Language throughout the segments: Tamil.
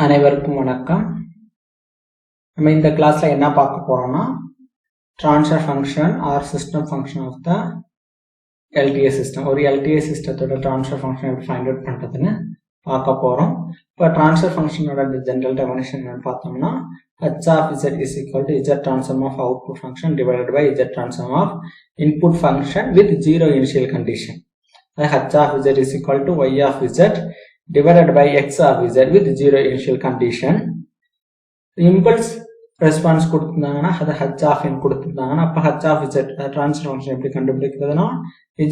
அனைவருக்கும் வணக்கம். நம்ம இந்த கிளாஸ்ல என்ன பார்க்க போறோம்னா transfer function or system function of the LTS system. ஒரு LTS சிஸ்டத்தோட ட்ரான்ஸ்ஃபர் ஃபங்க்ஷன் எப்படி ஃபைண்ட் அவுட் பண்றதுன்னு பார்க்க போறோம். இப்போ ட்ரான்ஸ்ஃபர் ஃபங்க்ஷனோட ஜெனரல் டெஃபினிஷன் பார்த்தோம்னா h of z is equal to z transform of output function divided by z transform of input function with zero initial condition. h of z is equal to y of z divided by x of z with zero initial condition. Impulse response கொடுத்திருந்தாங்கன்னா அது h of n கொடுத்திருந்தாங்கன்னா அப்ப h of z transfer function எப்படி கண்டுபிடிக்கிறதுனா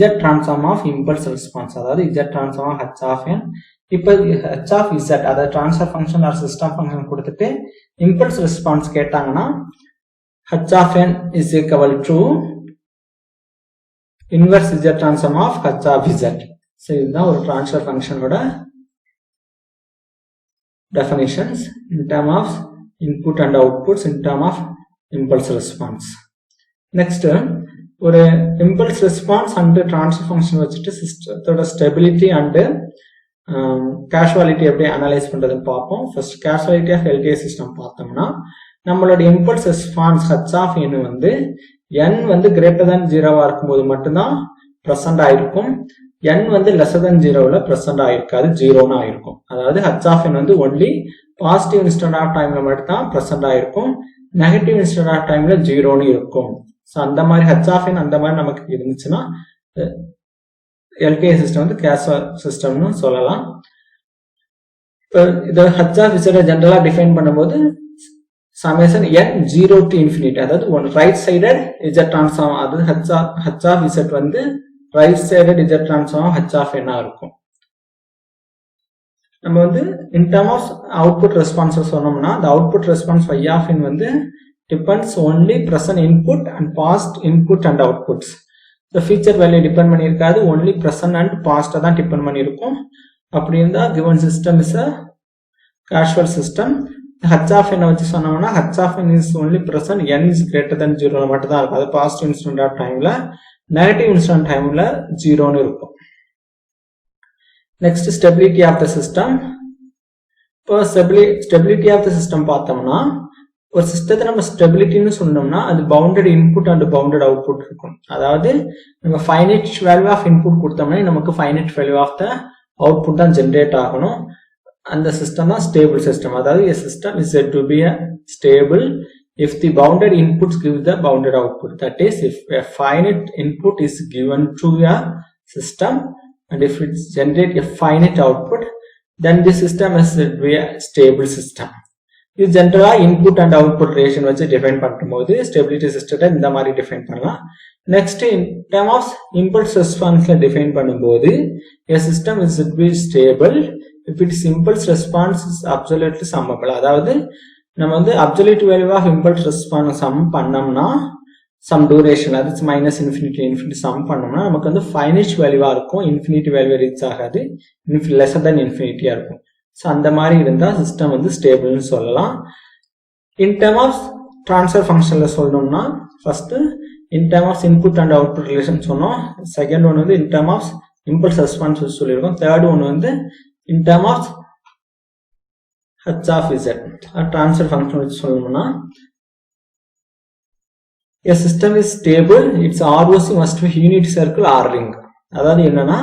z transform of impulse response, அதாவது z transform of h of n. இப்போ h of z அதாவது transfer function or system function கொடுத்துட்டு impulse response கேட்டாங்கன்னா h of n is equal to inverse z transform of h of z. So இதுதான் ஒரு transfer function ஓட definitions in terms of input and outputs in terms of impulse response. Next, ஒரு impulse response and transfer function வச்சுட்டு சிஸ்டத்தோட stability and causality எப்படி அனலைஸ் பண்றதுன்னு பார்ப்போம். First causality of LTS system பார்த்தோம்னா நம்மளோட impulse response h of n வந்து n வந்து greater than 0 இருக்கும்போது மட்டும்தான் present ஆயிருக்கும். n வந்து lesser than 0ல present ஆயிருக்காது, 0ன்னு ஆயிருக்கும். அதாவது h of n வந்து only positive instant of timeல மட்டும் தான் present ஆயிருக்கும், negative instant of timeல 0ன்னு இருக்கும். ஸோ அந்த மாதிரி h of n அந்த மாதிரி நமக்கு இருந்துச்சுன்னா LTS சிஸ்டம் வந்து கேஷுவல் சிஸ்டம்னு சொல்லலாம். இப்போ இதை h of z ஜெனரலா டிஃபைன் பண்ணும்போது summation n 0 to infinity, அதாவது one right sided z transform, அதாவது h of z வந்து right sided z transform h of n இருக்கும். நம்ம வந்து in term of output response சொன்னோம்னா the output response y of n வந்து depends only present input and past input and outputs. the feature value depend பண்ணியிருக்காது, only present and past தான் டிபெண்ட் பண்ணியிருக்கும். அப்படி இருந்தா given system is a casual system. h of n வச்சு சொன்னோம்னா h of n is only present, n is greater than 0 மட்டும் தான் இருக்கும். அது பாசிட்டிவ் இன்ஸ்டன்ட் ஆஃப் டைம்ல, நெகட்டிவ் இன்ஸ்டன்ட் டைம்ல 0ன்னு இருக்கும். Next stability of the system. இப்போ ஸ்டெபிலிட்டி ஆஃப் த சிஸ்டம் பார்த்தோம்னா ஒரு சிஸ்டத்தை நம்ம ஸ்டெபிலிட்டின்னு சொன்னோம்னா அது bounded input and bounded output இருக்கும். அதாவது நம்ம ஃபைனைட் வேல்யூ ஆஃப் இன்புட் கொடுத்தோம்னா நமக்கு finite value of the output தான் ஜென்ரேட் ஆகணும். அந்த சிஸ்டம் தான் ஸ்டேபிள் சிஸ்டம். அதாவது a system is said to be a stable if the bounded inputs give the bounded output. That is, if a finite input is given to a system and if it generates a finite output, then the system is said to be a stable system. இது ஜென்ரலா இன்புட் அண்ட் அவுட்புட் ரிலேஷன் வச்சு டிஃபைன் பண்ணும்போது ஸ்டெபிலிட்டி சிஸ்டத்தை இந்த மாதிரி டிஃபைன் பண்ணலாம். Next in term of impulse ரெஸ்பான்ஸ்ல டிஃபைன் பண்ணும்போது a system is said to be stable if its impulse response is absolutely summable. அதாவது நம்ம வந்து absolute value of impulse response sum பண்ணோம்னா சம் டூரேஷன், அது மைனஸ் இன்ஃபினிட்டி சம் பண்ணோம்னா நமக்கு வந்து ஃபைனைட் வேல்யூவா இருக்கும், இன்ஃபினிட்டி வேல்யூ ரீச் ஆகாது, லெஸர் தென் இன்ஃபினிட்டியா இருக்கும். ஸோ அந்த மாதிரி இருந்தா சிஸ்டம் வந்து ஸ்டேபிள்னு சொல்லலாம். இன் டர்ம் ஆஃப் ட்ரான்ஸ்ஃபர் ஃபங்க்ஷன்ல சொல்லணும்னா first in term of input and output relation சொன்னோம். செகண்ட் ஒன் வந்து in term of impulse response சொல்லியிருக்கோம். தேர்ட் ஒன் வந்து in term of h of z transfer function வச்சு சொல்லணும்னா a system is stable, its ROC must be unit circle or ring. அதாவது என்னன்னா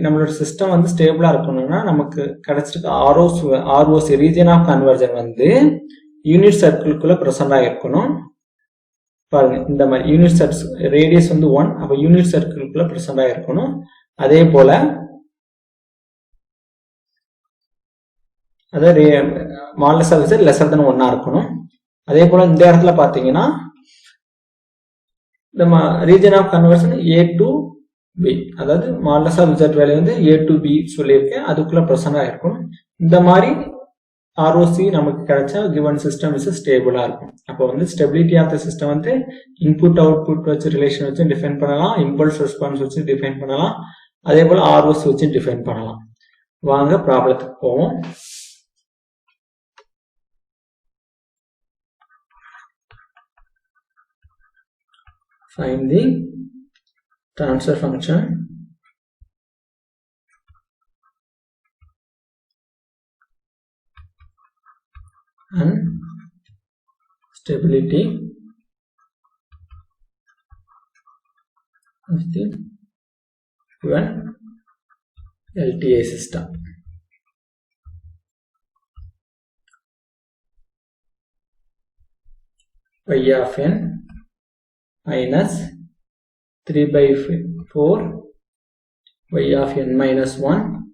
நம்மளோட சிஸ்டம் வந்து ஸ்டேபிளா இருக்கணும்னா நமக்கு கிடைச்சிருக்க ROC ரீஜன் ஆஃப் கன்வர்ஜன் வந்து யூனிட் சர்க்கிள்குள்ள பிரசன்ட் ஆகிருக்கணும். பாருங்க இந்த மாதிரி யூனிட் சர்க்கிள் ரேடியஸ் வந்து 1, அப்ப யூனிட் சர்க்கிள்குள்ள பிரசன்ட் ஆகிருக்கணும். அதே போல அதாவது modulus of z lesser than 1 இருக்கணும். அதே போல இந்த இடத்துல பாத்தீங்கன்னா நம்ம region of conversion a to b, அதாவது மாடலஸ் ஆஃப் z வேல்யூ வந்து a to b சொல்லியிருக்கேன், அதுக்குள்ள பிரசன்ட் ஆயிருக்கணும். இந்த மாதிரி ROC நமக்கு கிடைச்சா given system is ஸ்டேபிளா இருக்கும். அப்போ வந்து ஸ்டெபிலிட்டி ஆஃப் த சிஸ்டம் வந்து இன்புட் அவுட்புட் வச்சு ரிலேஷன் வச்சு டிஃபைன் பண்ணலாம், இம்பல்ஸ் ரெஸ்பான்ஸ் வச்சு டிஃபைன் பண்ணலாம், அதே போல ROC வச்சு டிஃபைன் பண்ணலாம். வாங்க ப்ராப்ளத்துக்கு போவோம். Find the transfer function and stability of the given LTI system. Y of n minus 3 by 4 y of n minus 1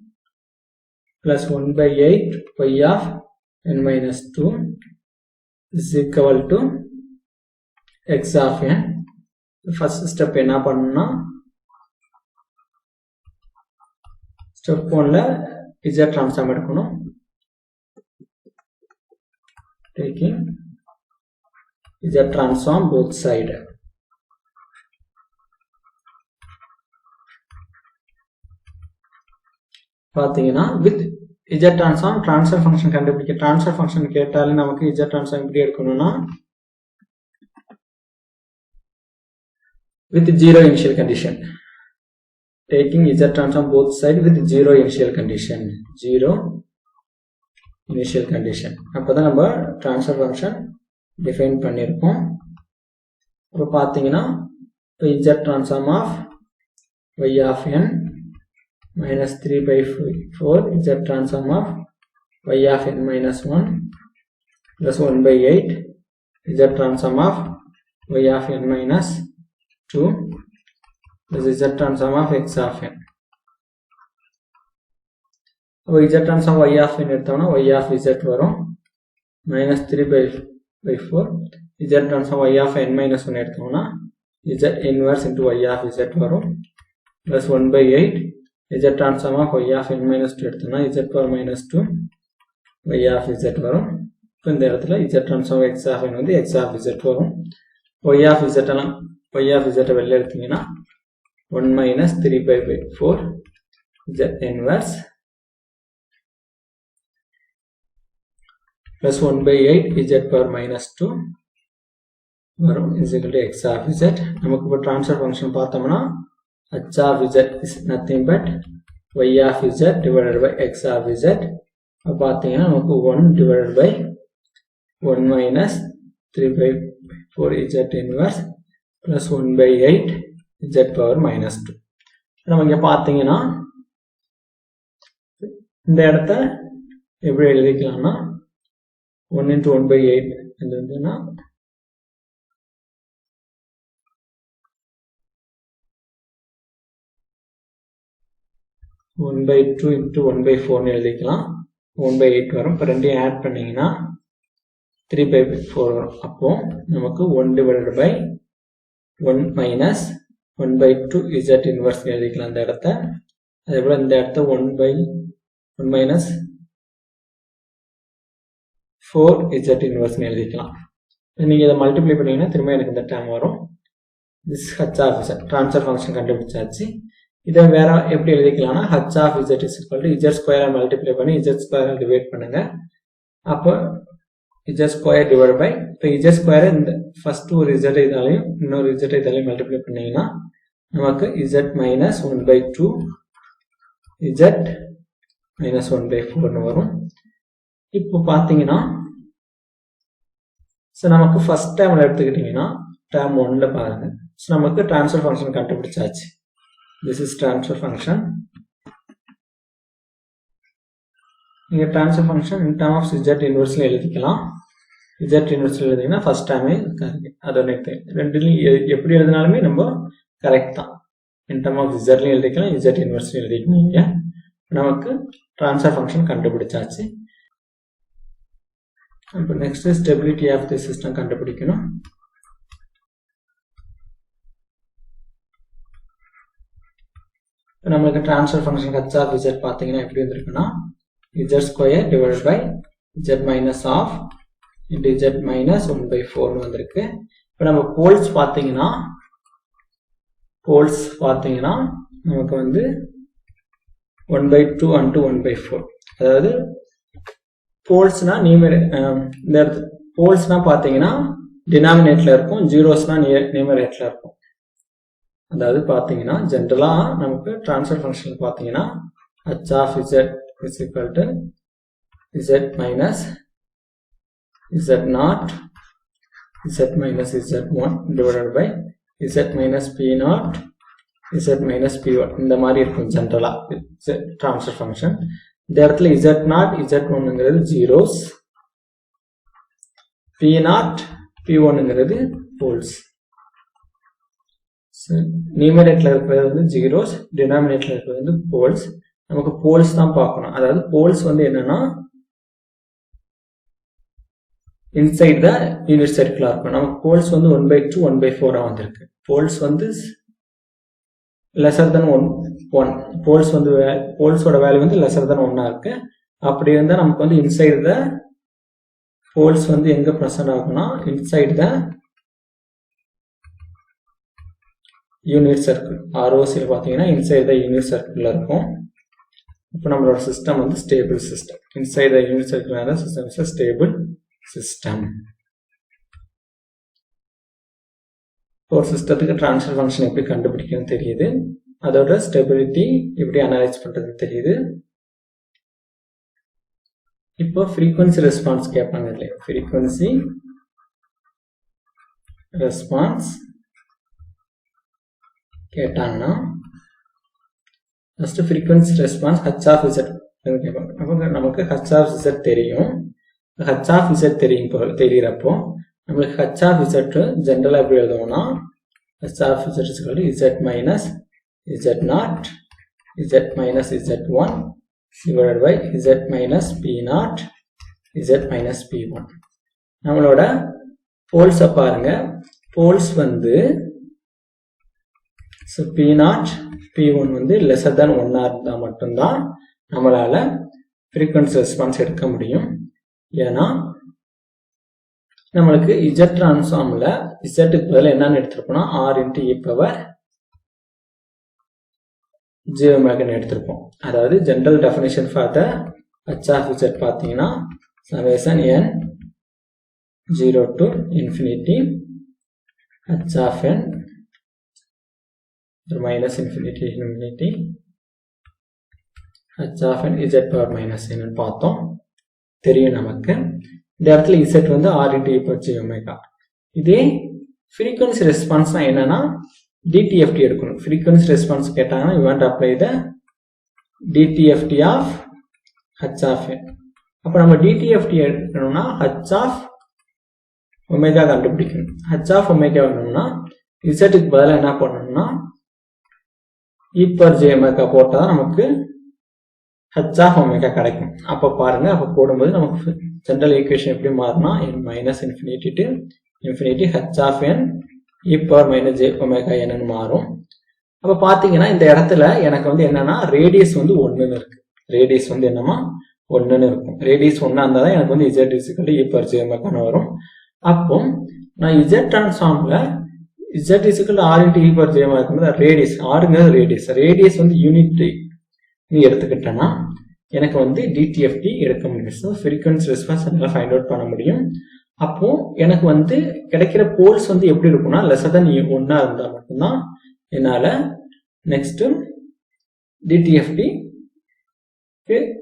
plus 1 by 8 y of n minus 2 is equal to x of n. First step என்ன பண்ணனும்னா step 1ல z transform எடுக்கணும். Taking z transform both side. பாத்தீங்கன்னா with z transform transfer function கண்டுபிடிக்க transfer function கேட்டாலே நமக்கு z transform எப்படி எடுக்கணும்னா with zero initial condition. Taking z transform both side with zero initial condition. Zero initial condition. அப்பதான் நம்ம transfer function define பண்ணிருக்கோம். அப்ப பாத்தீங்கன்னா z transform of y of n minus 3 by 4 z transform of y of n minus 1 plus 1 by 8 z transform of y of n minus 2 plus z transform of x of n. अब z transform y of n எடுத்தோம்னா y of z வரும் minus 3 by 4 z transform y of n minus 1 எடுத்தோம்னா z inverse into y of z வரும் plus 1 by 8 z transform of y of n minus 2 எடுத்தோம்னா z power minus 2 y of z வரும். இப்போ இந்த இடத்துல z transform x of n வந்து x of z வரும். y of z எல்லாம் y of z வெளில எடுத்தீங்கன்னா 1 minus 3 by 4 z inverse plus 1 by 8 z power minus 2 வரும் is equal to x of z. நமக்கு இப்போ transfer function பார்த்தோம்னா h of z is nothing but y of z divided by x of z. அப்ப பார்த்தீங்கன்னா நமக்கு 1 divided by 1 minus 3 by 4 z inverse plus 1 by 8 z power minus 2. நம்ம இங்க பார்த்தீங்கன்னா இந்த இடத்த எப்படி எழுதிக்கலாம்னா 1 into 1 by 8 இது வந்துன்னா 1 by 2 into 1 by 4 எழுதிக்கலாம். 1 by 8 வரும். இப்போ ரெண்டையும் ஆட் பண்ணீங்கன்னா 3 by 4 வரும். அப்போ நமக்கு 1 divided by 1 minus 1 by 2 z inverse எழுதிக்கலாம் இந்த இடத்த. அதே போல இந்த இடத்த 1 by 1 minus 4 z inverse எழுதிக்கலாம். நீங்க இதை மல்டிப்ளை பண்ணீங்கன்னா திரும்ப எனக்கு இந்த டேர்ம் வரும். this h of z transfer function கண்டுபிடிச்சாச்சு. இதை வேற எப்படி எழுதிக்கலாம்னா h of z is equal to z square multiply பண்ணி z square டிவைட் பண்ணுங்க. அப்போ z square divided by இப்போ z square இந்த ஃபர்ஸ்ட் ஒரு z இதாலையும் இன்னொரு z இதாலையும் மல்டிப்ளை பண்ணீங்கன்னா நமக்கு z minus 1 by 2 z minus 1 by 4 வரும். இப்போ பாத்தீங்கன்னா நமக்கு ஃபர்ஸ்ட் டேர்ம்ல எடுத்துக்கிட்டீங்கன்னா டேர்ம் 1ல பாருங்க. நமக்கு ட்ரான்ஸ்ஃபர் ஃபங்க்ஷன் கண்டுபிடிச்சாச்சு. this is transfer function. நீங்க transfer function in term of z inverse எழுதிக்கலாம். z inverse எழுதினா first term கரெக்ட். அதோட ரெண்டுலயும் எப்படி எழுதினாலுமே நம்ம கரெக்ட் தான். in term of z எழுதிக்கலாம், z inverse எழுதிக்கீங்க. நமக்கு transfer function கண்டுபிடிச்சாச்சு. இப்போ next stability of the system கண்டுபிடிக்கணும். நமக்கு transfer function h of z பாத்தீங்கன்னா எப்படி வந்திருக்குன்னா z square divided by z minus half into z minus 1 by 4 வந்திருக்கு. இப்போ நம்ம போல்ஸ் பாத்தீங்கன்னா நமக்கு வந்து 1 by 2 and 1 by 4. அதாவது போல்ஸ்னா இந்த போல்ஸ்னா பாத்தீங்கன்னா டினாமினேட்டர்ல இருக்கும், ஜீரோஸ்னா நியூமரேட்டர்ல இருக்கும். அதாவது பாத்தீங்கன்னா ஜெனரலா நமக்கு ட்ரான்ஸ்ஃபர் ஃபங்க்ஷன் பாத்தீங்கன்னா h of z is equal to z minus z naught z minus z1 divided by z minus p naught z minus p1 இந்த மாதிரி இருக்கும் ஜெனரலா ட்ரான்ஸ்ஃபர் ஃபங்க்ஷன். இந்த இடத்துல z0 z1ங்கிறது zeros, p0 p1ங்கிறது போல்ஸ். நியூமரேட்டர்ல இருக்கிறது வந்து zeros, டினாமினேட்டர்ல இருக்கிறது வந்து போல்ஸ். நமக்கு போல்ஸ் தான் பார்க்கணும். அதாவது போல்ஸ் வந்து என்னன்னா இன்சைட் த யூனிட் சர்க்கிளா இருக்கும். நமக்கு போல்ஸ் வந்து 1/2 1/4 வந்திருக்கு. போல்ஸ் வந்து லெசர் தென் 1 போல்ஸ் வந்து போல்ஸோட வேல்யூ வந்து லெசர் தென் 1 இருக்கு. அப்படி இருந்தா நமக்கு வந்து இன்சைட் த போல்ஸ் வந்து எங்க பிரசன்ட் ஆகும்னா inside the unit circle. ROC பாத்தீங்கன்னா இன்சைட் த யூனிட் சர்க்கிள்ல இருக்கும். இப்போ நம்மளோட சிஸ்டம் வந்து stable system. Inside the unit சர்க்கிள்னால சிஸ்டம் இஸ் ஸ்டேபிள் சிஸ்டம். ஒரு சிஸ்டத்துக்கு ட்ரான்ஸ்ஃபர் ஃபங்க்ஷன் எப்படி கண்டுபிடிக்கணும்னு தெரியுது. அதோட ஸ்டெபிலிட்டி எப்படி அனலைஸ் பண்றது தெரியுது. இப்போ ஃப்ரீக்வன்சி ரெஸ்பான்ஸ் கேட்பாங்க இல்லையா, ஃப்ரீக்வன்சி ரெஸ்பான்ஸ் கேட்டாங்கன்னா first frequency response h of z கேட்பாங்க. அப்போ நமக்கு h of z தெரியும். h of z தெரியிறப்போ நம்மளுக்கு h of z ஜெனரலா எப்படி எழுதுவோம்னா h of z z minus z0 z minus z1 divided by z minus p0 z minus p1. நம்மளோட போல்ஸ் பாருங்க. போல்ஸ் வந்து p0 p1 வந்து lesser than 1 இருந்தா மட்டும்தான் நம்மளால frequency ரெஸ்பான்ஸ் எடுக்க முடியும். ஏன்னா நம்மளுக்கு z டிரான்ஸ்ஃபார்ம்ல z க்கு பதிலா என்னன்னு எடுத்திருப்போம்னா r into e power j omega ன்னு எடுத்திருப்போம். அதாவது general definition for the h of z பாத்தீங்கன்னா summation n 0 to infinity h of n minus infinity infinity h of n z power minus n பார்த்தோம். தெரியும் நமக்கு. இந்த இடத்துல z வந்து r into e power j omega. இதே frequency response என்னன்னா DTFT எடுக்கணும். frequency response கேட்டாங்கன்னா you want to apply the DTFT of h of n. அப்ப நம்ம DTFT எடுக்கணும்னா h of omega கண்டுபிடிக்கணும். h of omega வேணும்னா z க்கு பதிலா என்ன பண்ணணும்னா e power j omega போட்டா நமக்கு h of omega கிடைக்கும். அப்ப பாருங்க, அப்ப போடும்போது நமக்கு ஜெனரல் ஈக்குவேஷன் எப்படி மாறும்னா n minus infinity to infinity h of n e power minus j omega n ன்னு மாறும். அப்ப பாத்தீங்கன்னா இந்த இடத்துல எனக்கு வந்து என்னன்னா ரேடியஸ் வந்து 1ன்னு இருக்கு. ரேடியஸ் வந்து என்னமா 1ன்னு இருக்கும். ரேடியஸ் 1 இருந்தா தான் எனக்கு வந்து z e power j omega ன்னு வரும். அப்போ நான் z டிரான்ஸ்ஃபார்ம்ல z r into e power j omega radius rங்கிறது ரேடியஸ் வந்து யூனிட் நீ எடுத்துக்கிட்டேன்னா எனக்கு வந்து DTFT எடுக்க முடியும். ஸோ ஃப்ரீக்வன்சி ரெஸ்பான்ஸ் என்னால் ஃபைண்ட் அவுட் பண்ண முடியும். அப்போ எனக்கு வந்து கிடைக்கிற போல்ஸ் வந்து எப்படி இருக்கும்னா லெஸ்ஸர் தென் 1 இருந்தால் மட்டும்தான் என்னால் நெக்ஸ்ட் DTFT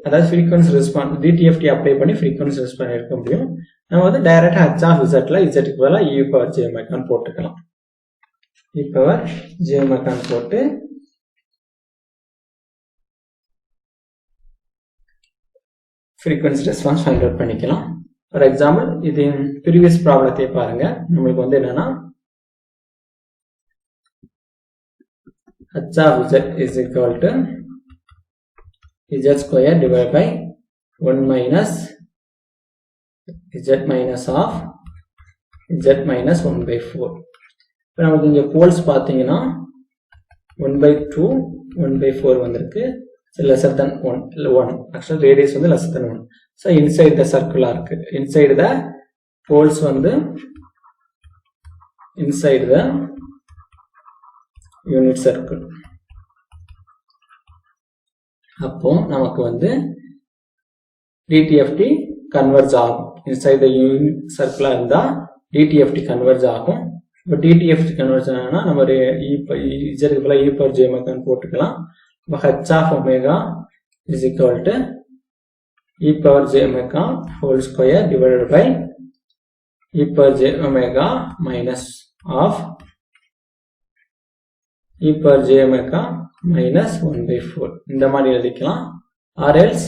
அதாவது ஃப்ரீக்வன்சி ரெஸ்பான்ஸ் DTFT அப்ளை பண்ணி ஃப்ரீக்வன்சி ரெஸ்பான்ஸ் எடுக்க முடியும். நம்ம வந்து டைரக்டா h of zல z க்கு பதிலா e power j omega போட்டுக்கலாம். e power j omega போட்டு frequency response find out பண்ணிக்கலாம். For example, இது previous ப்ராப்ளத்தை பாருங்க. நமக்கு வந்து என்னன்னா h of z is equal to z square divided by 1 minus z minus of z minus 1/4. இப்போ நமக்கு இங்க போல்ஸ் பாத்தீங்கன்னா 1/2 1/4 வந்திருக்கு. lesser than 1 actually radius வந்து lesser than 1. so inside the circle இருக்கு. inside the poles வந்து inside the unit circle. அப்போ நமக்கு வந்து DTFT converge ஆகும். inside the unit circle இருந்தா DTFT converge ஆகும். இப்போ DTFT converge ஆனா நம்ம z க்கு பதிலா e power j omega போட்டுக்கலாம். h of omega is equal to e power j omega whole square divided by e power j omega minus of e power j omega minus 1 by 4 இந்த மாதிரி எழுதிக்கலாம். or else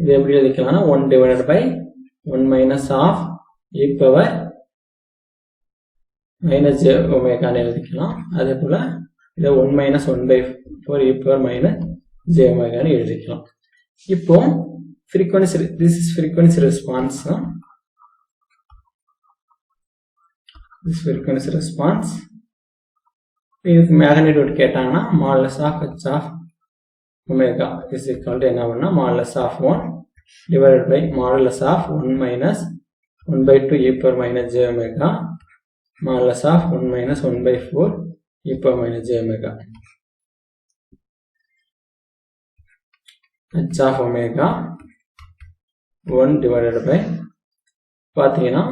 இது எப்படி எழுதிக்கலாம்னா 1 divided by 1 minus of e power minus j omega ன்னு எழுதிக்கலாம். அதே போல இதை 1 minus 1 by 4 e power minus j omega ன்னு எழுதிக்கலாம். இப்போ frequency, this is frequency response. This frequency response. இதுக்கு magnitude கேட்டாங்கன்னா modulus of h of omega is equal to என்ன பண்ணா modulus of 1 divided by modulus of 1 minus 1 by 2 e power minus j omega modulus of 1 minus 1 by 4 e power minus j omega. h of omega 1 divided by பார்த்தீங்கன்னா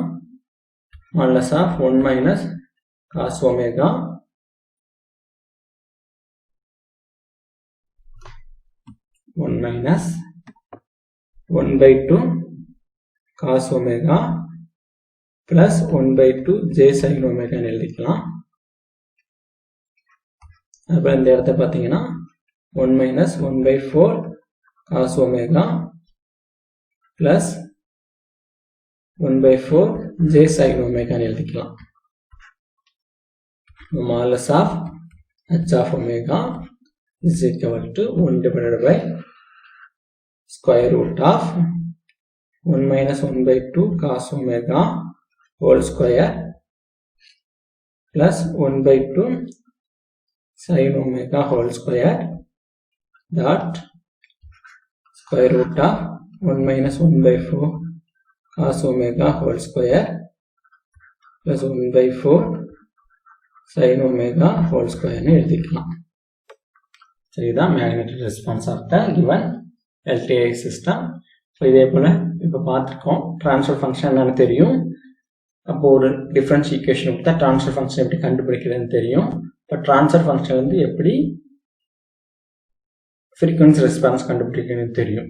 modulus of 1 minus cos omega 1 minus 1 by 2 cos omega plus 1 by 2 j sin omega ன்னு எழுதிக்கலாம். அப்புறம் இந்த இடத்தை பார்த்தீங்கன்னா 1 minus 1 by 4 cos omega plus 1 by 4 j sin omega ன்னு எழுதிக்கலாம். modulus of h of omega is equal to 1 divided by square root of 1 minus 1 by 2 cos omega whole square plus 1 by 2 sin omega whole square dot square root of 1 minus 1 by 4 cos omega whole square plus 1 by 4 sin omega whole square ன்னு எழுதிக்கலாம். So இதுதான் magnetic response of the given LTI system. So இதே போல இப்போ பார்த்துருக்கோம் ட்ரான்ஸ்ஃபர் ஃபங்க்ஷன் என்னன்னு தெரியும். அப்போ ஒரு டிஃபரன்ஸ் ஈக்குவேஷன் கொடுத்தா ட்ரான்ஸ்ஃபர் ஃபங்க்ஷன் எப்படி கண்டுபிடிக்கிறதுன்னு தெரியும். இப்போ ட்ரான்ஸ்ஃபர் ஃபங்க்ஷன் வந்து எப்படி ஃப்ரீக்வன்சி ரெஸ்பான்ஸ் கண்டுபிடிக்கிறதுன்னு தெரியும்.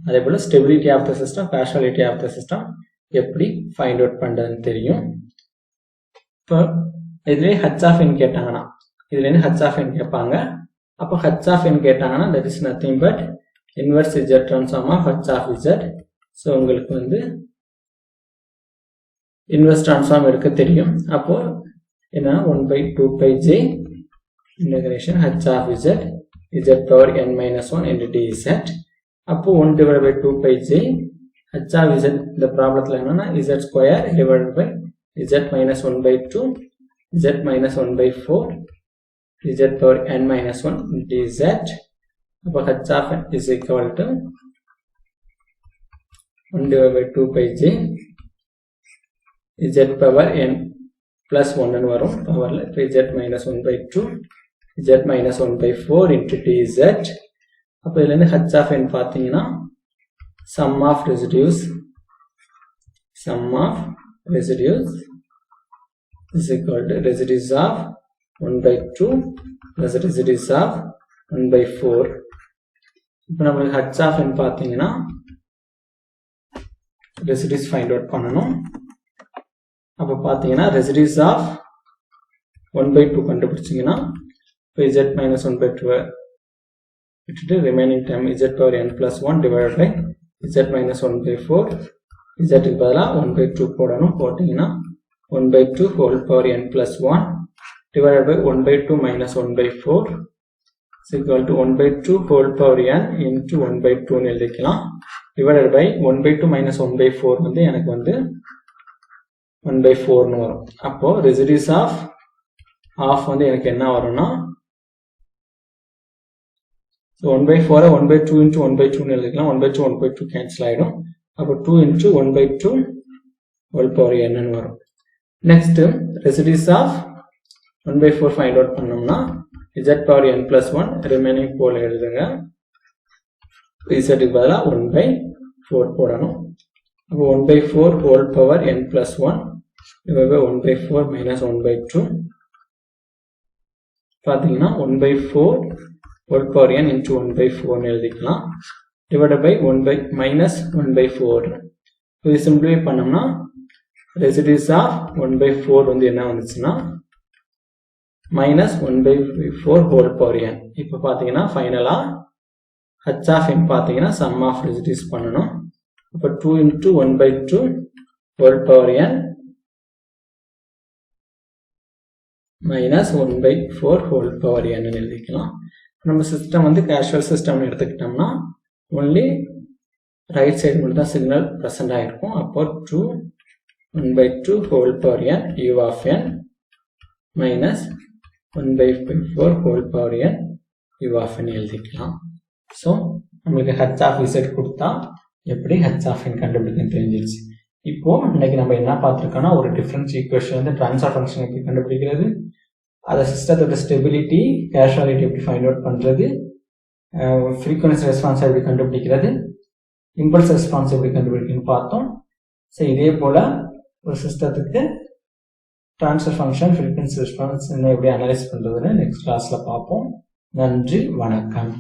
அதே போல stability of the system, partiality of the system எப்படி ஃபைண்ட் அவுட் பண்ணுறதுன்னு தெரியும். இப்போ இதுலேயே ஹச் ஆஃப் என் கேட்டாங்கன்னா இதுலேருந்து ஹச் ஆஃப் என் கேட்பாங்க. அப்போ h of n கேட்டாங்கன்னா that is nothing but inverse z transform of h of z. So உங்களுக்கு வந்து inverse transform எடுக்க தெரியும். அப்போ என்ன 1 by 2 pi j integration h of z z power n minus 1 into dz. அப்போ 1 divided by 2 pi j h of z இந்த ப்ராப்ளத்தில் என்னன்னா z square divided by z minus 1 by 2 z minus 1 by 4 z power n minus 1 dz. அப்போ h of n is equal to 1 divided by 2 pi j z power n plus 1 ன்னு வரும் பவர்ல z minus 1 by 2 z minus 1 by 4 into dz. அப்போ இதுல இருந்து h of n பார்த்தீங்கன்னா sum of residues is equal to residues of 1 by 2 plus residues of 1 by 4. இப்போ நம்மளுக்கு h of n பார்த்தீங்கன்னா residues find out பண்ணணும். அப்போ பார்த்தீங்கன்னா residues of 1 by 2 கண்டுபிடிச்சிங்கன்னா இப்போ z minus 1 by 2 விட்டுட்டு remaining term z power n plus 1 divided by z minus 1 by 4 z க்கு பதிலாக 1 by 2 போடணும். போட்டிங்கன்னா 1 by 2 whole power n plus 1 divided by 1 by 2 minus 1 by 4 is equal to 1 by 2 whole power n into 1 by 2 ன்னு எழுதிக்கலாம். divided by 1 by 2 minus 1 by 4 வந்து எனக்கு வந்து 1 by 4 ன்னு வரும். அப்போ residues of half வந்து எனக்கு என்ன வரும்னா 1 by 4 1 by 2 into 1 by 2 ன்னு எழுதிக்கலாம். 1 by 2 1 by 2 cancel ஆயிடும். அப்போ 2 into 1 by 2 whole power n ன்னு வரும். next residues of 1 by 4 find out பண்ணோம்னா z power n plus 1 remaining போல எழுதுங்க. z க்கு பதிலா 1 by 4 போடணும். அப்போ 1 by 4 whole power n plus 1 divided by 1 by 4 minus 1 by 2 பார்த்தீங்கன்னா 1 by 4 whole power n into 1 by 4 ன்னு எழுதிக்கலாம். divided by 1 by minus 1 by 4. இது simplify பண்ணோம்னா ரெசிடியூஸ் ஆஃப் 1/4 வந்து என்ன வந்துச்சுன்னா -1/4 ஹோல் பவர் n. இப்போ பார்த்தீங்கன்னா ஃபைனலா h of n பார்த்தீங்கன்னா சம் ஆஃப் ரெசிடியூஸ் பண்ணணும். அப்போ 2 × 1/2 whole power n -1/4 whole power n எழுதிக்கலாம். நம்ம சிஸ்டம் வந்து கேஷுவல் சிஸ்டம் எடுத்துக்கிட்டோம்னா ஒன்லி ரைட் சைடு மட்டும் தான் சிக்னல் ப்ரெசென்ட் ஆகிருக்கும். அப்போ 2 1/2 whole power n u of n -1/4 whole power n u of n எழுதிக்கலாம். ஸோ நம்மளுக்கு h of z கொடுத்தா எப்படி h of n கண்டுபிடிக்கணும்னு தெரிஞ்சிருச்சு. இப்போ இன்னைக்கு நம்ம என்ன பார்த்துருக்கோம்னா ஒரு டிஃபரன்ஸ் ஈக்குவேஷன் வந்து ட்ரான்ஸ்ஃபர் ஃபங்க்ஷன் எப்படி கண்டுபிடிக்கிறது, அதை சிஸ்டத்தோட ஸ்டெபிலிட்டி கேஷுவாலிட்டி எப்படி ஃபைண்ட் அவுட் பண்ணுறது, ஃப்ரீக்வன்சி ரெஸ்பான்ஸ் எப்படி கண்டுபிடிக்கிறது, இம்பல்ஸ் ரெஸ்பான்ஸ் எப்படி கண்டுபிடிக்கணும்னு பார்த்தோம். ஸோ இதே போல் ஒரு சிஸ்டத்துக்கு ட்ரான்ஸ்ஃபர் ஃபங்க்ஷன் ஃப்ரீக்வன்சி ரெஸ்பான்ஸ் என்ன எப்படி அனலைஸ் பண்ணுறதுன்னு நெக்ஸ்ட் கிளாஸில் பார்ப்போம். நன்றி, வணக்கம்.